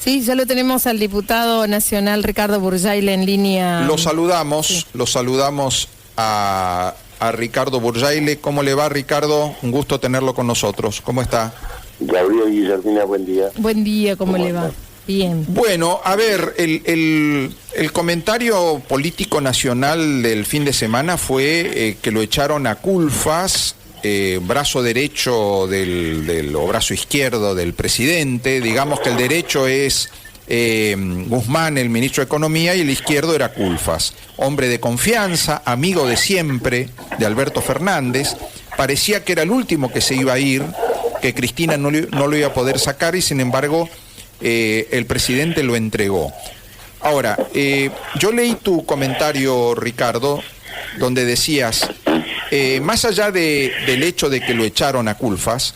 Sí, ya lo tenemos al diputado nacional Ricardo Burjaile en línea. Lo saludamos, sí. Lo saludamos a Ricardo Burjaile. ¿Cómo le va, Ricardo? Un gusto tenerlo con nosotros. ¿Cómo está? Gabriel Guillermina, buen día. Buen día, ¿cómo le va? Bien. Bueno, a ver, el comentario político nacional del fin de semana fue que lo echaron a Culfas, brazo derecho o brazo izquierdo del presidente. Digamos que el derecho es Guzmán, el ministro de Economía, y el izquierdo era Culfas. Hombre de confianza, amigo de siempre de Alberto Fernández. Parecía que era el último que se iba a ir, que Cristina no lo iba a poder sacar, y sin embargo el presidente lo entregó. Ahora, yo leí tu comentario, Ricardo, donde decías, más allá del hecho de que lo echaron a Culfas,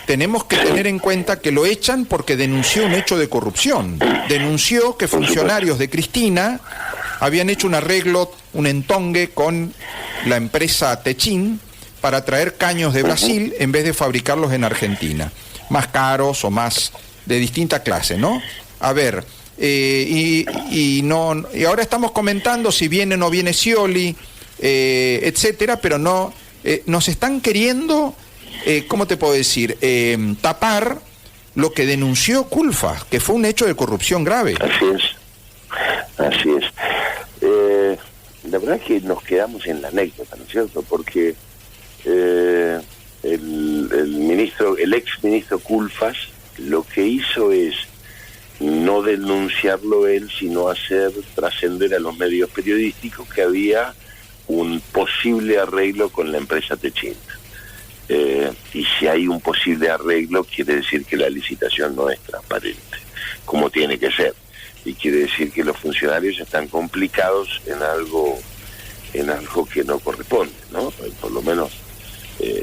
tenemos que tener en cuenta que lo echan porque denunció un hecho de corrupción. Denunció que funcionarios de Cristina habían hecho un arreglo, un entongue con la empresa Techin para traer caños de Brasil en vez de fabricarlos en Argentina, más caros o más de distinta clase, ¿no? A ver, y ahora estamos comentando si viene o no viene Scioli, etcétera, pero no, nos están queriendo, ¿cómo te puedo decir? Tapar lo que denunció Culfas, que fue un hecho de corrupción grave. Así es. La verdad es que nos quedamos en la anécdota, ¿no es cierto? Porque el ex ministro Culfas lo que hizo es no denunciarlo él, sino hacer trascender a los medios periodísticos que había un posible arreglo con la empresa Techin. Y si hay un posible arreglo, quiere decir que la licitación no es transparente, como tiene que ser. Y quiere decir que los funcionarios están complicados en algo que no corresponde, ¿no? Por lo menos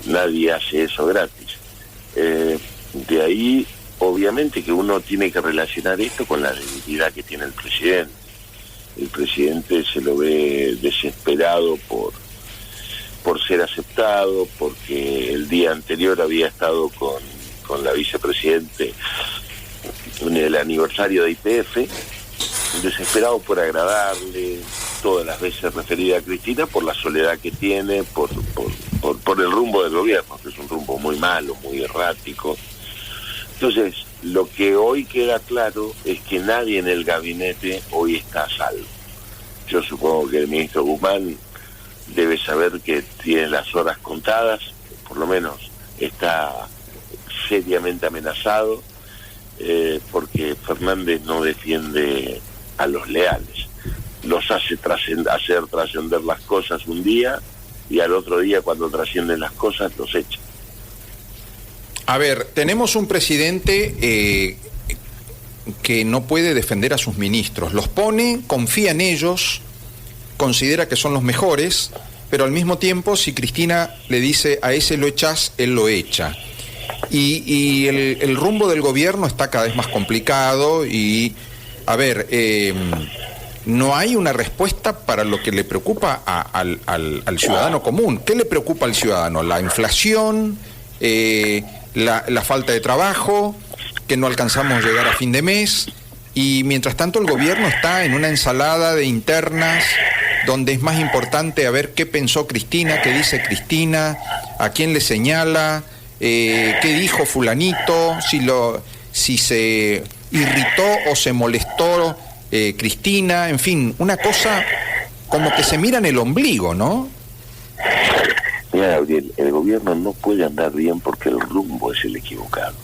nadie hace eso gratis. De ahí, obviamente, que uno tiene que relacionar esto con la debilidad que tiene el presidente. El presidente se lo ve desesperado por ser aceptado, porque el día anterior había estado con la vicepresidente en el aniversario de YPF, desesperado por agradarle, todas las veces referida a Cristina, por la soledad que tiene, por el rumbo del gobierno, que es un rumbo muy malo, muy errático. Entonces, lo que hoy queda claro es que nadie en el gabinete hoy está a salvo. Yo supongo que el ministro Guzmán debe saber que tiene las horas contadas, por lo menos está seriamente amenazado, porque Fernández no defiende a los leales. Los hace hacer trascender las cosas un día, y al otro día, cuando trascienden las cosas, los echa. A ver, tenemos un presidente que no puede defender a sus ministros. Los pone, confía en ellos, considera que son los mejores, pero al mismo tiempo, si Cristina le dice a ese lo echás, él lo echa. Y el rumbo del gobierno está cada vez más complicado y, a ver, no hay una respuesta para lo que le preocupa al ciudadano común. ¿Qué le preocupa al ciudadano? ¿La inflación? La falta de trabajo, que no alcanzamos a llegar a fin de mes, y mientras tanto el gobierno está en una ensalada de internas donde es más importante a ver qué pensó Cristina, qué dice Cristina, a quién le señala, qué dijo fulanito, si se irritó o se molestó Cristina, en fin, una cosa como que se mira en el ombligo, ¿no? Mira, Gabriel, el gobierno no puede andar bien porque el rumbo es el equivocado.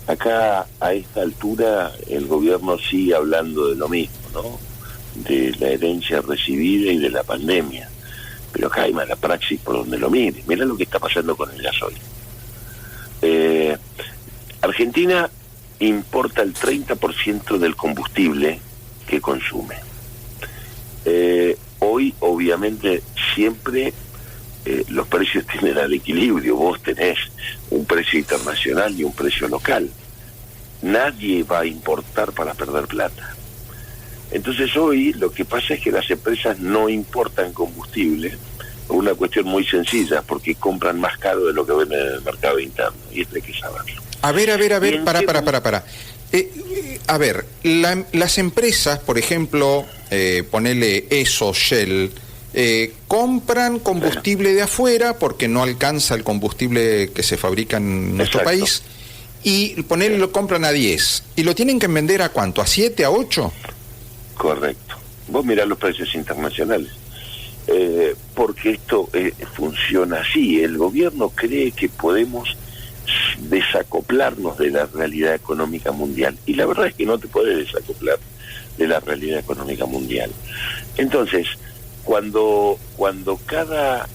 Acá, a esta altura, el gobierno sigue hablando de lo mismo, ¿no? De la herencia recibida y de la pandemia. Pero acá hay mala praxis por donde lo mire. Mira lo que está pasando con el gasoil. Argentina importa el 30% del combustible que consume. Hoy, obviamente, siempre los precios tienden al equilibrio. Vos tenés un precio internacional y un precio local. Nadie va a importar para perder plata. Entonces hoy lo que pasa es que las empresas no importan combustible por una cuestión muy sencilla, porque compran más caro de lo que venden en el mercado interno, y esto hay que saberlo. A ver, para. A ver, las empresas, por ejemplo, ponele ESO, Shell, compran combustible de afuera porque no alcanza el combustible que se fabrica en nuestro país, y ponele lo compran a 10. ¿Y lo tienen que vender a cuánto? ¿A 7, a 8? Correcto. Vos mirá los precios internacionales. Porque esto funciona así. El gobierno cree que podemos desacoplarnos de la realidad económica mundial, y la verdad es que no te puedes desacoplar de la realidad económica mundial. Entonces, cuando cada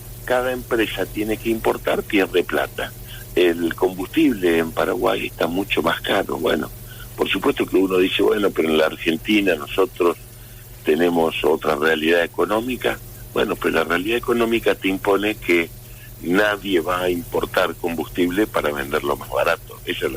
empresa tiene que importar, pierde plata. El combustible en Paraguay está mucho más caro. Bueno, por supuesto que uno dice, bueno, pero en la Argentina nosotros tenemos otra realidad económica. Bueno, pero la realidad económica te impone que nadie va a importar combustible para venderlo más barato. Esa es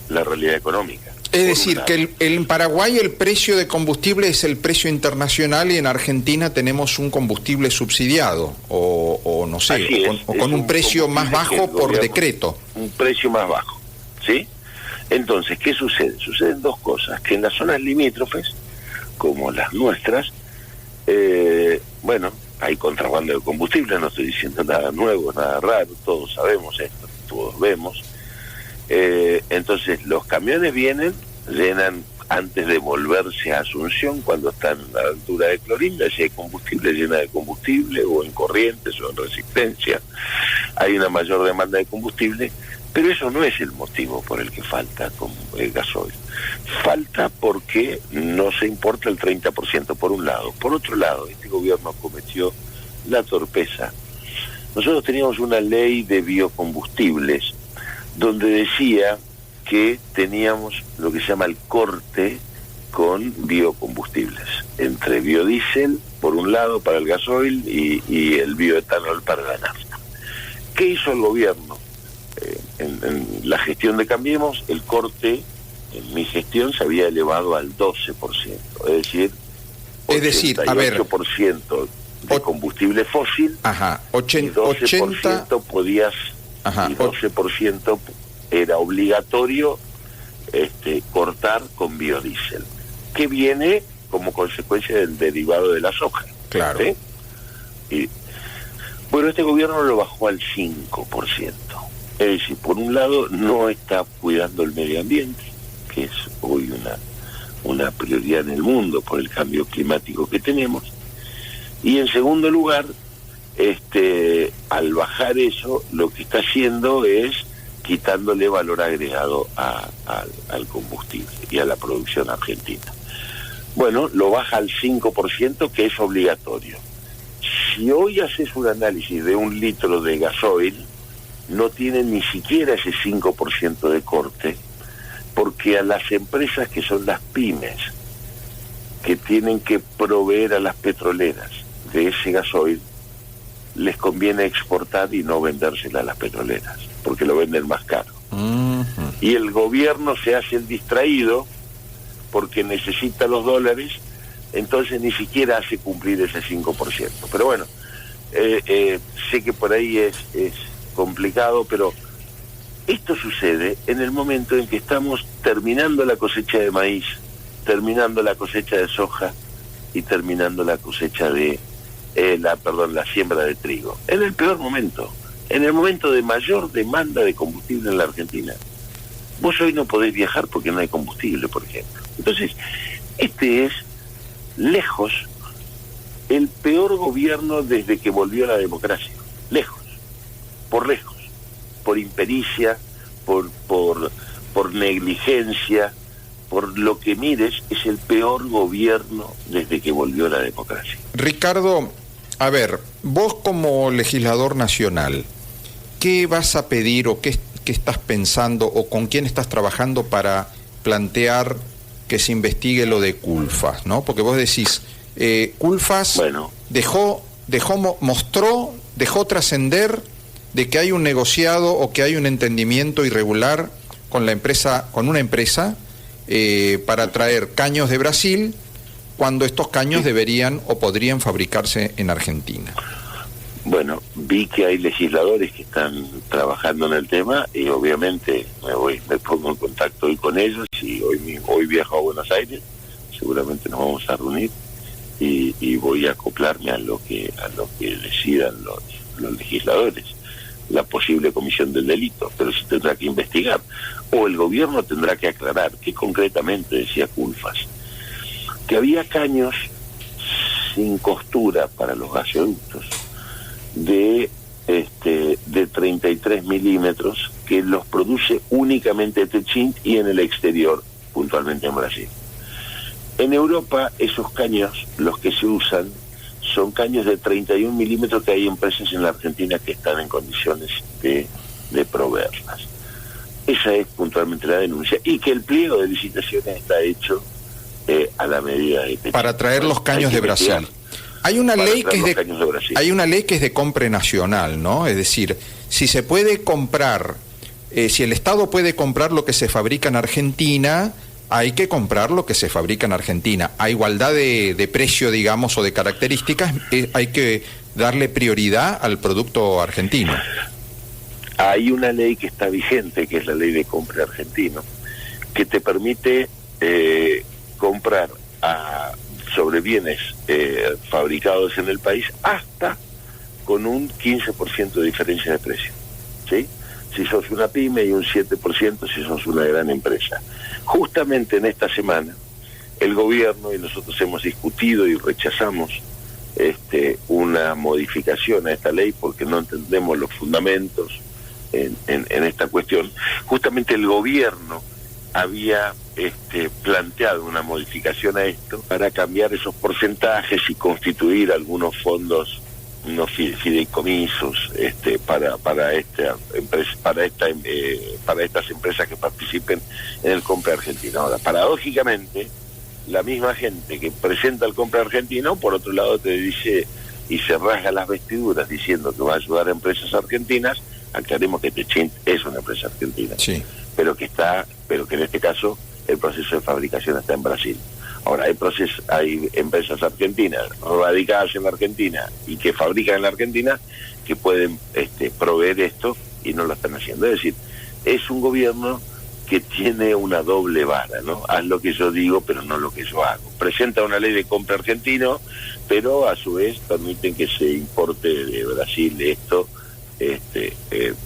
la realidad económica. Es decir, que en Paraguay el precio de combustible es el precio internacional, y en Argentina tenemos un combustible subsidiado, o no sé, o con un precio más bajo por decreto. Un precio más bajo, ¿sí? Entonces, ¿qué sucede? Suceden dos cosas, que en las zonas limítrofes, como las nuestras, bueno, hay contrabando de combustible, no estoy diciendo nada nuevo, nada raro, todos sabemos esto, todos vemos. Entonces los camiones vienen, llenan antes de volverse a Asunción, cuando están a la altura de Clorinda, si hay combustible, llena de combustible, o en Corrientes o en Resistencia, hay una mayor demanda de combustible, pero eso no es el motivo por el que falta el gasoil. Falta porque no se importa el 30%, por un lado. Por otro lado, este gobierno cometió la torpeza. Nosotros teníamos una ley de biocombustibles donde decía que teníamos lo que se llama el corte con biocombustibles, entre biodiesel, por un lado, para el gasoil, y el bioetanol para la nafta. ¿Qué hizo el gobierno? En la gestión de Cambiemos, el corte, en mi gestión, se había elevado al 12%, es decir, a ver, 88% de combustible fósil, ajá, y 12% podías, ajá, y 12% era obligatorio cortar con biodiesel, que viene como consecuencia del derivado de la soja. Claro. ¿Sí? Y, bueno, este gobierno lo bajó al 5%. Es decir, por un lado no está cuidando el medio ambiente, que es hoy una prioridad en el mundo por el cambio climático que tenemos, y en segundo lugar, al bajar eso, lo que está haciendo es quitándole valor agregado al combustible y a la producción argentina. Bueno, lo baja al 5%, que es obligatorio. Si hoy haces un análisis de 1 litro de gasoil, no tienen ni siquiera ese 5% de corte, porque a las empresas que son las pymes, que tienen que proveer a las petroleras de ese gasoil, les conviene exportar y no vendérsela a las petroleras, porque lo venden más caro. Y el gobierno se hace el distraído porque necesita los dólares, entonces ni siquiera hace cumplir ese 5%. Pero bueno, sé que por ahí es complicado, pero esto sucede en el momento en que estamos terminando la cosecha de maíz, terminando la cosecha de soja y terminando la cosecha de la siembra de trigo. En el peor momento, en el momento de mayor demanda de combustible en la Argentina. Vos hoy no podés viajar porque no hay combustible, por ejemplo. Entonces, este es lejos el peor gobierno desde que volvió la democracia. Lejos, por impericia, por negligencia, por lo que mires, es el peor gobierno desde que volvió la democracia. Ricardo, a ver, vos como legislador nacional, ¿qué vas a pedir o qué estás pensando o con quién estás trabajando para plantear que se investigue lo de Culfas, ¿no? Porque vos decís, Culfas dejó trascender de que hay un negociado o que hay un entendimiento irregular con una empresa para traer caños de Brasil, cuando estos caños deberían o podrían fabricarse en Argentina. Bueno, vi que hay legisladores que están trabajando en el tema y obviamente me pongo en contacto hoy con ellos y hoy viajo a Buenos Aires, seguramente nos vamos a reunir y voy a acoplarme a lo que decidan los legisladores, la posible comisión del delito, pero se tendrá que investigar, o el gobierno tendrá que aclarar qué concretamente decía Culfas, que había caños sin costura para los gasoductos de 33 milímetros que los produce únicamente Techint y en el exterior, puntualmente en Brasil. En Europa esos caños, los que se usan, son caños de 31 milímetros que hay empresas en la Argentina que están en condiciones de proveerlas. Esa es puntualmente la denuncia, y que el pliego de licitaciones está hecho a la medida de Techint. Para traer los caños de Brasil. Hay una ley que es de compra nacional, ¿no? Es decir, si se puede comprar, si el Estado puede comprar lo que se fabrica en Argentina, hay que comprar lo que se fabrica en Argentina. A igualdad de precio, digamos, o de características, hay que darle prioridad al producto argentino. Hay una ley que está vigente, que es la ley de compra argentino, que te permite comprar sobre bienes fabricados en el país hasta con un 15% de diferencia de precio, ¿sí? Si sos una pyme y un 7% si sos una gran empresa. Justamente en esta semana el gobierno y nosotros hemos discutido y rechazamos una modificación a esta ley porque no entendemos los fundamentos en esta cuestión. Justamente el gobierno había planteado una modificación a esto para cambiar esos porcentajes y constituir algunos fondos, unos fideicomisos para estas empresas que participen en el compra argentino. Ahora, paradójicamente, la misma gente que presenta el compra argentino, por otro lado te dice y se rasga las vestiduras diciendo que va a ayudar a empresas argentinas. Aclaremos que Techint es una empresa argentina, sí, pero que en este caso el proceso de fabricación está en Brasil. Ahora, hay empresas argentinas radicadas en la Argentina y que fabrican en la Argentina que pueden proveer esto y no lo están haciendo. Es decir, es un gobierno que tiene una doble vara, ¿no? Haz lo que yo digo, pero no lo que yo hago. Presenta una ley de compra argentino, pero a su vez permiten que se importe de Brasil esto,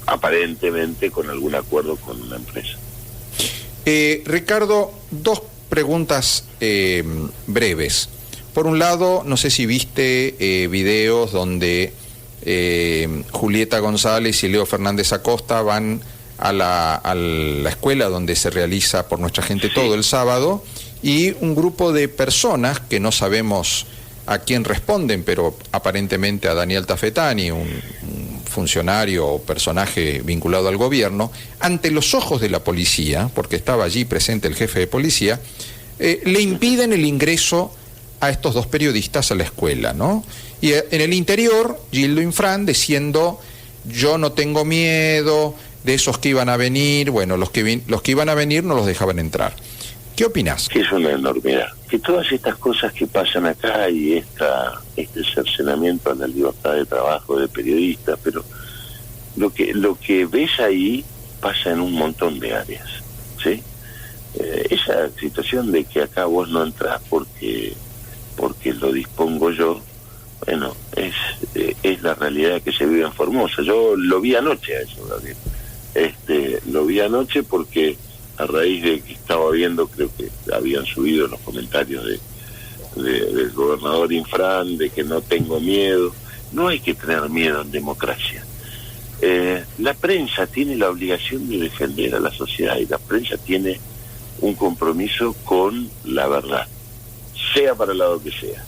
aparentemente con algún acuerdo con una empresa. Ricardo, dos preguntas breves. Por un lado, no sé si viste videos donde Julieta González y Leo Fernández Acosta van a la escuela donde se realiza Por Nuestra Gente Todo el sábado, y un grupo de personas que no sabemos a quién responden, pero aparentemente a Daniel Tafetani, un funcionario o personaje vinculado al gobierno, ante los ojos de la policía, porque estaba allí presente el jefe de policía, le impiden el ingreso a estos dos periodistas a la escuela, ¿no? Y en el interior, Gildo Infran diciendo: yo no tengo miedo de esos que iban a venir, bueno, los que iban a venir no los dejaban entrar. ¿Qué opinás? Que es una enormidad. Que todas estas cosas que pasan acá y este cercenamiento a la libertad de trabajo de periodistas, pero lo que ves ahí pasa en un montón de áreas, ¿sí? Esa situación de que acá vos no entrás porque lo dispongo yo, bueno, es la realidad que se vive en Formosa. Yo lo vi anoche a eso, Gabriel. Lo vi anoche porque a raíz de que estaba viendo, creo que habían subido los comentarios del gobernador Infran, de que no tengo miedo. No hay que tener miedo en democracia. La prensa tiene la obligación de defender a la sociedad y la prensa tiene un compromiso con la verdad, sea para el lado que sea.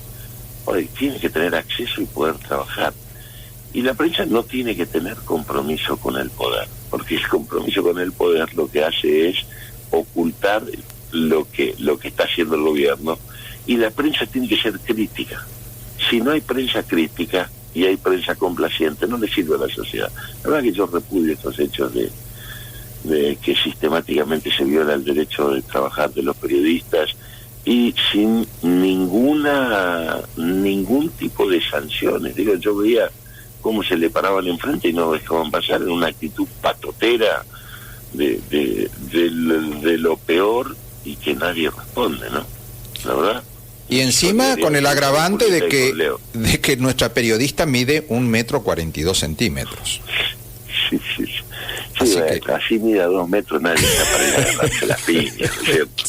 Hoy tiene que tener acceso y poder trabajar. Y la prensa no tiene que tener compromiso con el poder, porque el compromiso con el poder lo que hace es ocultar lo que está haciendo el gobierno, y la prensa tiene que ser crítica. Si no hay prensa crítica y hay prensa complaciente, no le sirve a la sociedad. La verdad que yo repudio estos hechos de que sistemáticamente se viola el derecho de trabajar de los periodistas y sin ningún tipo de sanciones. Digo, yo veía cómo se le paraban enfrente y no dejaban pasar, en una actitud patotera de lo peor, y que nadie responde, ¿no? La verdad. Y encima con el agravante de que nuestra periodista mide 1,42 metros. Sí. Sí, así mida 2 metros, nadie está para ir a agarrarse las piñas, ¿no es cierto?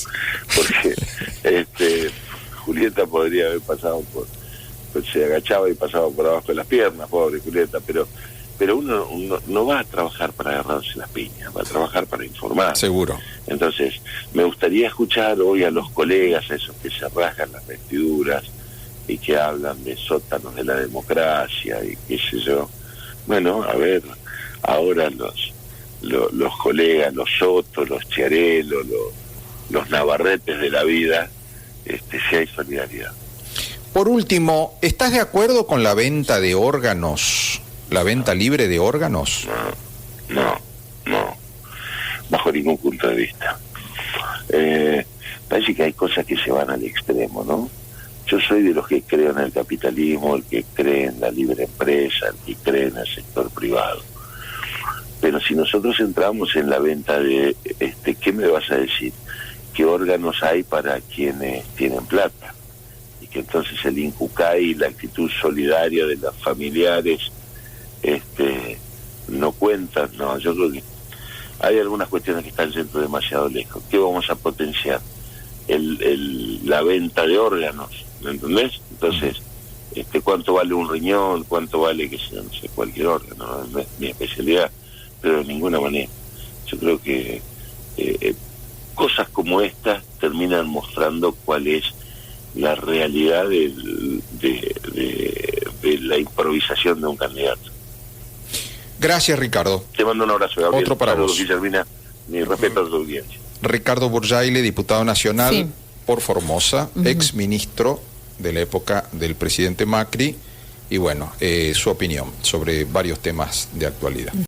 Porque Julieta podría haber pasado pues se agachaba y pasaba por abajo de las piernas, pobre Julieta, pero uno no va a trabajar para agarrarse las piñas, va a trabajar para informar. Seguro. Entonces, me gustaría escuchar hoy a los colegas, a esos que se rasgan las vestiduras y que hablan de sótanos de la democracia y qué sé yo. Bueno, a ver, ahora los colegas, los Soto, los Chiarello, los Navarretes de la vida, si hay solidaridad. Por último, ¿estás de acuerdo con la venta de órganos, la venta libre de órganos? No, bajo ningún punto de vista. Parece que hay cosas que se van al extremo, ¿no? Yo soy de los que creo en el capitalismo, el que cree en la libre empresa, el que cree en el sector privado. Pero si nosotros entramos en la venta de, ¿qué me vas a decir? ¿Qué órganos hay para quienes tienen plata? Y que entonces el INCUCAI y la actitud solidaria de los familiares no cuentan. No, yo creo que hay algunas cuestiones que están yendo demasiado lejos. ¿Qué vamos a potenciar? La venta de órganos, ¿me entendés? Entonces, ¿cuánto vale un riñón? ¿Cuánto vale, que sea, no sé, cualquier órgano? No es mi especialidad, pero de ninguna manera. Yo creo que cosas como estas terminan mostrando cuál es la realidad de la improvisación de un candidato. Gracias, Ricardo. Te mando un abrazo, Gabriel. Otro para vos. Guillermina, mi respeto a tu audiencia. Ricardo Burjaile, diputado nacional, sí, por Formosa, ex ministro de la época del presidente Macri, y bueno, su opinión sobre varios temas de actualidad.